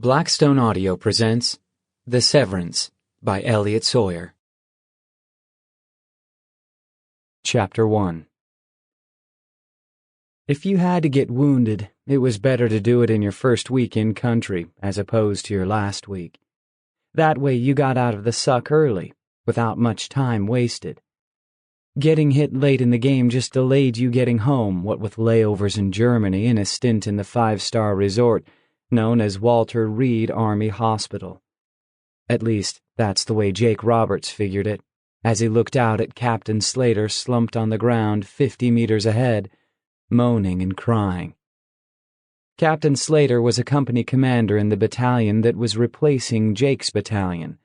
Blackstone Audio presents The Severance by Elliott Sawyer. Chapter 1. If you had to get wounded, it was better to do it in your first week in country as opposed to your last week. That way you got out of the suck early, without much time wasted. Getting hit late in the game just delayed you getting home, what with layovers in Germany and a stint in the five-star resort known as Walter Reed Army Hospital. At least, that's the way Jake Roberts figured it, as he looked out at Captain Slater slumped on the ground 50 meters ahead, moaning and crying. Captain Slater was a company commander in the battalion that was replacing Jake's battalion.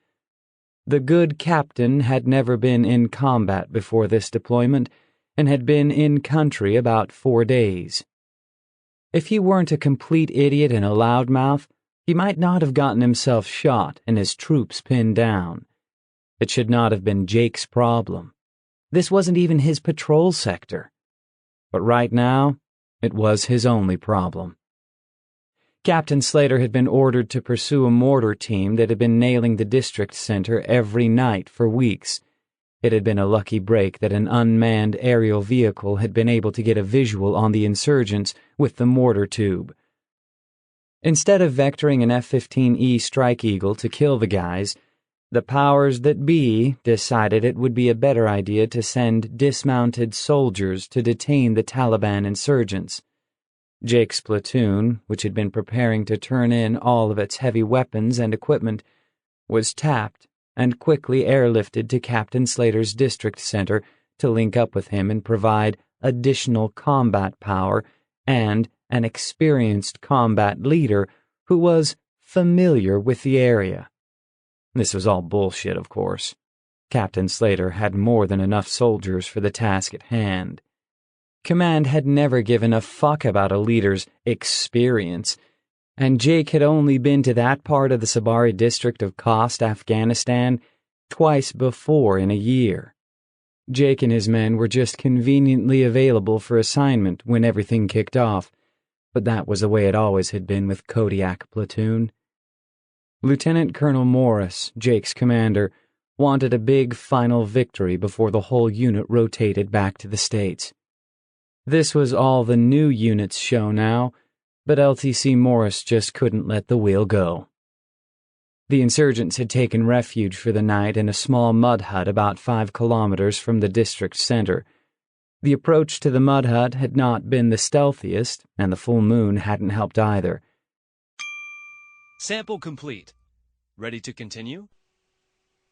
The good captain had never been in combat before this deployment and had been in country about 4 days. If he weren't a complete idiot and a loudmouth, he might not have gotten himself shot and his troops pinned down. It should not have been Jake's problem. This wasn't even his patrol sector. But right now, it was his only problem. Captain Slater had been ordered to pursue a mortar team that had been nailing the district center every night for weeks. It had been a lucky break that an unmanned aerial vehicle had been able to get a visual on the insurgents with the mortar tube. Instead of vectoring an F-15E Strike Eagle to kill the guys, the powers that be decided it would be a better idea to send dismounted soldiers to detain the Taliban insurgents. Jake's platoon, which had been preparing to turn in all of its heavy weapons and equipment, was tapped and quickly airlifted to Captain Slater's district center to link up with him and provide additional combat power and an experienced combat leader who was familiar with the area. This was all bullshit, of course. Captain Slater had more than enough soldiers for the task at hand. Command had never given a fuck about a leader's experience, and Jake had only been to that part of the Sabari district of Khost, Afghanistan, twice before in a year. Jake and his men were just conveniently available for assignment when everything kicked off, but that was the way it always had been with Kodiak Platoon. Lieutenant Colonel Morris, Jake's commander, wanted a big final victory before the whole unit rotated back to the States. This was all the new unit's show now, but LTC Morris just couldn't let the wheel go. The insurgents had taken refuge for the night in a small mud hut about 5 kilometers from the district center. The approach to the mud hut had not been the stealthiest, and the full moon hadn't helped either. Sample complete. Ready to continue?